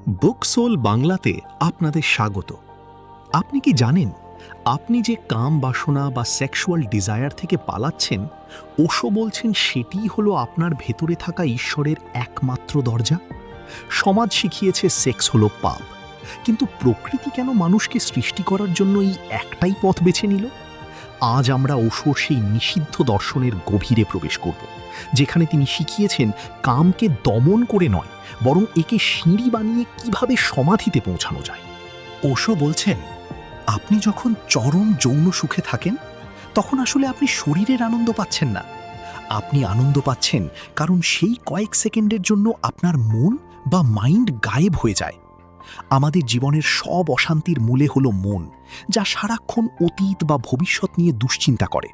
বুকসোল বাংলাতে আপনাদের স্বাগত। আপনি কি জানেন আপনি যে কাম বাসনা বা সেক্সুয়াল ডিজায়ার থেকে পালাচ্ছেন, ওশো বলছেন সেটিই হলো আপনার ভেতরে থাকা ঈশ্বরের একমাত্র দরজা? সমাজ শিখিয়েছে সেক্স হলো পাপ, কিন্তু প্রকৃতি কেন মানুষকে সৃষ্টি করার জন্য এই একটাই পথ বেছে নিল? আজ আমরা ওশোর সেই নিষিদ্ধ দর্শনের গভীরে প্রবেশ করব, যেখানে তিনি শিখিয়েছেন কামকে দমন করে নয়, বরং একে সিঁড়ি বানিয়ে কিভাবে সমাধিতে পৌঁছানো যায়। ওশো বলছেন, আপনি যখন চরম যৌন সুখে থাকেন, তখন আসলে আপনি শরীরের আনন্দ পাচ্ছেন না। আপনি আনন্দ পাচ্ছেন কারণ সেই কয়েক সেকেন্ডের জন্য আপনার মন বা মাইন্ড গায়েব হয়ে যায়। আমাদের জীবনের সব অশান্তির মূলে হলো মন, যা সারাক্ষণ অতীত বা ভবিষ্যৎ নিয়ে দুশ্চিন্তা করে।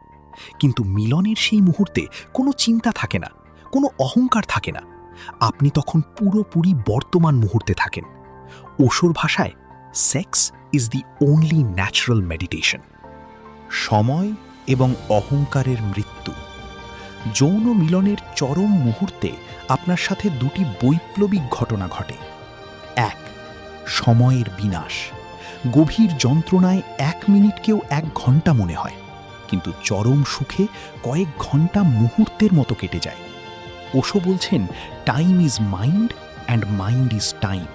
কিন্তু মিলনের সেই মুহূর্তে কোনো চিন্তা থাকে না, কোনো অহংকার থাকে না। আপনি তখন পুরোপুরি বর্তমান মুহূর্তে থাকেন। ওশোর ভাষায়, sex is the only natural meditation. সময় এবং অহংকারের মৃত্যু। যৌন মিলনের চরম মুহূর্তে আপনার সাথে দুটি বৈপ্লবিক ঘটনা ঘটে। এক, সময়ের বিনাশ। গভীর যন্ত্রণায় 1 মিনিটকেও 1 ঘন্টা মনে হয়, কিন্তু চরম সুখে কয়েক ঘন্টা মুহূর্তের মতো কেটে যায়। ওশো বলছেন, time is mind and mind is time.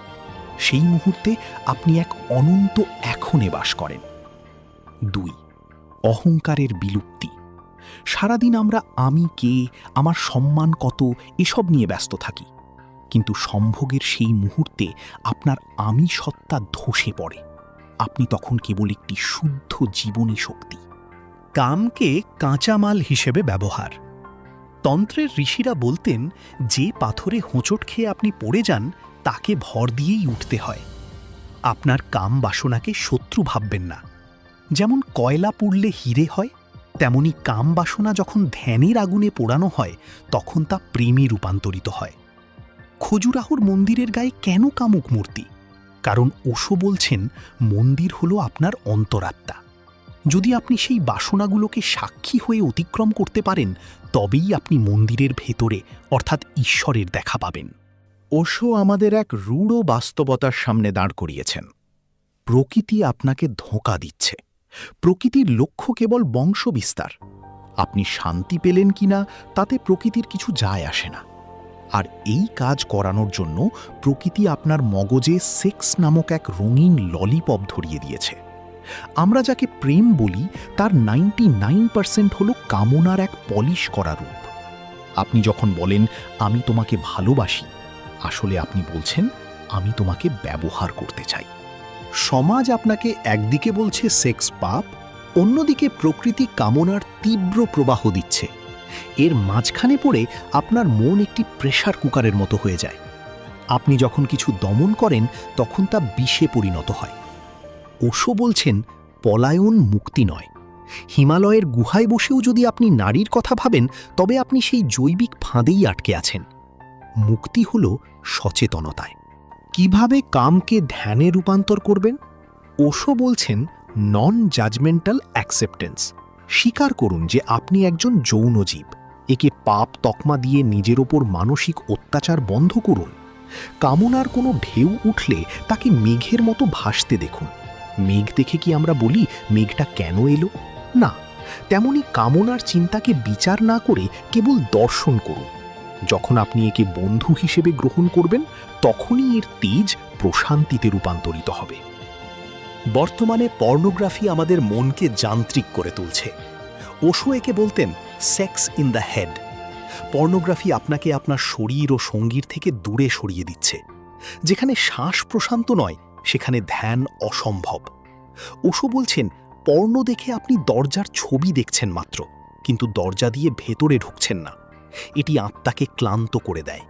সেই মুহূর্তে আপনি এক অনন্ত এখনে বাস করেন। 2, অহংকারের বিলুপ্তি। সারাদিন আমরা আমি কে, আমার সম্মান কত এসব নিয়ে ব্যস্ত থাকি, কিন্তু সম্ভোগের সেই মুহূর্তে আপনার আমি সত্তা ধসে পড়ে। আপনি তখন কেবল একটি শুদ্ধ জীবনী শক্তি। কামকে কাঁচামাল হিসেবে ব্যবহার। তন্ত্রের ঋষিরা বলতেন, যে পাথরে হোঁচট খেয়ে আপনি পড়ে যান, তাকে ভর দিয়েই উঠতে হয়। আপনার কাম বাসনাকে শত্রু ভাববেন না। যেমন কয়লা পুড়লে হিরে হয়, তেমনি কাম বাসনা যখন ধ্যানের আগুনে পোড়ানো হয়, তখন তা প্রেমে রূপান্তরিত হয়। খজুরাহোর মন্দিরের গায়ে কেন কামুক মূর্তি? কারণ ওশো বলছেন, মন্দির হলো আপনার অন্তরাত্মা। যদি আপনি সেই বাসনাগুলোকে সাক্ষী হয়ে অতিক্রম করতে পারেন, তবেই আপনি মন্দিরের ভেতরে অর্থাৎ ঈশ্বরের দেখা পাবেন। ওশো আমাদের এক রূঢ় বাস্তবতার সামনে দাঁড় করিয়েছেন। প্রকৃতি আপনাকে ধোঁকা দিচ্ছে। প্রকৃতির লক্ষ্য কেবল বংশবিস্তার। আপনি শান্তি পেলেন কিনা তাতে প্রকৃতির কিছু যায় আসে না। আর এই কাজ করানোর জন্য প্রকৃতি আপনার মগজে সেক্স নামক এক রঙিন ললিপপ ধরিয়ে দিয়েছে। আমরা যাকে প্রেম বলি, তার 99% হলো কামনার এক পলিশ করা রূপ। আপনি যখন বলেন, আমি তোমাকে ভালোবাসি, আসলে আপনি বলছেন, আমি তোমাকে ব্যবহার করতে চাই। সমাজ আপনাকে একদিকে বলছে সেক্স পাপ, অন্যদিকে প্রকৃতি কামনার তীব্র প্রবাহ দিচ্ছে। এর মাঝখানে পড়ে আপনার মন একটি প্রেসার কুকারের মতো হয়ে যায়। আপনি যখন কিছু দমন করেন, তখন তা বিষে পরিণত হয়। ওশো বলছেন, পলায়ন মুক্তি নয়। হিমালয়ের গুহায় বসেও যদি আপনি নারীর কথা ভাবেন, তবে আপনি সেই জৈবিক ফাঁদেই আটকে আছেন। মুক্তি হল সচেতনতায়। কিভাবে কামকে ধ্যানে রূপান্তর করবেন? ওশো বলছেন, নন জাজমেন্টাল অ্যাকসেপ্টেন্স। স্বীকার করুন যে আপনি একজন যৌন জীব। একে পাপ তকমা দিয়ে নিজের ওপর মানসিক অত্যাচার বন্ধ করুন। কামনার কোনো ঢেউ উঠলে তাকে মেঘের মতো ভাসতে দেখুন। মেঘ দেখে কি আমরা বলি, মেঘটা কেন এলো? না, তেমনি কামনার চিন্তাকে বিচার না করে কেবল দর্শন করুন। যখন আপনি একে বন্ধু হিসেবে গ্রহণ করবেন, তখনই এর তেজ প্রশান্তিতে রূপান্তরিত হবে। বর্তমানে পর্নোগ্রাফি আমাদের মনকে যান্ত্রিক করে তুলছে। ওশো একে বলতেন sex in the head. Pornography আপনাকে আপনার শরীর ও সঙ্গীর থেকে দূরে সরিয়ে দিচ্ছে। যেখানে শ্বাস প্রশান্ত নয়, সেখানে ধ্যান অসম্ভব। ওশো বলছেন, পর্ণ দেখে আপনি দরজার ছবি দেখছেন মাত্র, কিন্তু দরজা দিয়ে ভেতরে ঢুকছেন না। এটি আত্মাকে ক্লান্ত করে দেয়।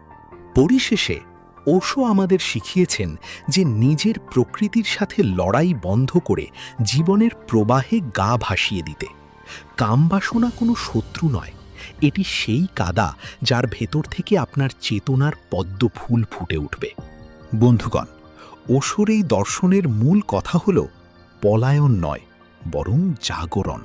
পরিশেষে ওশো আমাদের শিখিয়েছেন যে নিজের প্রকৃতির সাথে লড়াই বন্ধ করে জীবনের প্রবাহে গা ভাসিয়ে দিতে। কামবাসনা কোনো শত্রু নয়, এটি সেই কাদা যার ভেতর থেকে আপনার চেতনার পদ্ম ফুল ফুটে উঠবে। বন্ধুগণ, ওশোর এই দর্শনের মূল কথা হল পলায়ন নয়, বরং জাগরণ।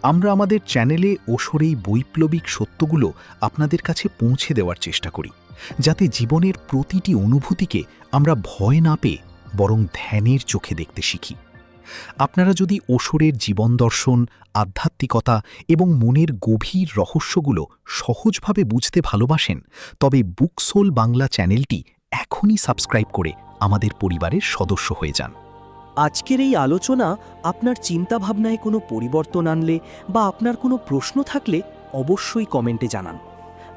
আমরা আমাদের চ্যানেলে ওশোর এই বৈপ্লবিক সত্যগুলো আপনাদের কাছে পৌঁছে দেওয়ার চেষ্টা করি। যাতে জীবনের প্রতিটি অনুভূতিকে আমরা ভয় না পেয়ে বরং ধ্যানের চোখে দেখতে শিখি। আপনারা যদি ওশোরের জীবন দর্শন, আধ্যাত্মিকতা এবং মনের গভীর রহস্যগুলো সহজভাবে বুঝতে ভালোবাসেন, তবে বুকসোল বাংলা চ্যানেলটি এখনই সাবস্ক্রাইব করে আমাদের পরিবারের সদস্য হয়ে যান। আজকের এই আলোচনা আপনার চিন্তাভাবনায় কোনো পরিবর্তন আনলে বা আপনার কোনো প্রশ্ন থাকলে অবশ্যই কমেন্টে জানান।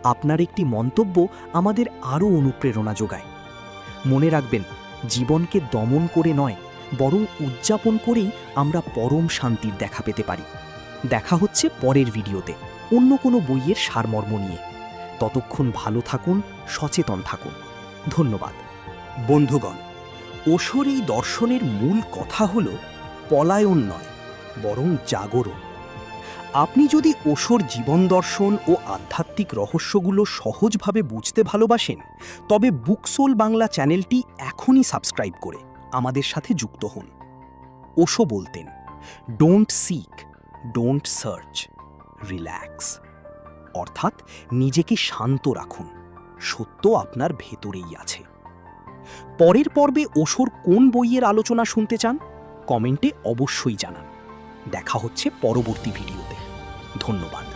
আপনার একটি মন্তব্য আমাদের আরও অনুপ্রেরণা যোগায়। মনে রাখবেন, জীবনকে দমন করে নয়, বরং উদযাপন করেই আমরা পরম শান্তির দেখা পেতে পারি। দেখা হচ্ছে পরের ভিডিওতে অন্য কোনো বইয়ের সারমর্ম নিয়ে। ততক্ষণ ভালো থাকুন, সচেতন থাকুন। ধন্যবাদ। বন্ধুগণ, ওশোর এই দর্শনের মূল কথা হল পলায়ন নয়, বরং জাগরণ। আপনি যদি ওশোর জীবন দর্শন ও আধ্যাত্মিক রহস্যগুলো সহজভাবে বুঝতে ভালোবাসেন, তবে বুকসোল বাংলা চ্যানেলটি এখনই সাবস্ক্রাইব করে আমাদের সাথে যুক্ত হন। ওশো বলতেন, don't seek, don't search, relax. অর্থাৎ নিজেকে শান্ত রাখুন, সত্য আপনার ভেতরেই আছে। পরের পর্বে ওশোর কোন বইয়ের আলোচনা শুনতে চান কমেন্টে অবশ্যই জানান। দেখা হচ্ছে পরবর্তী ভিডিওতে। ধন্যবাদ।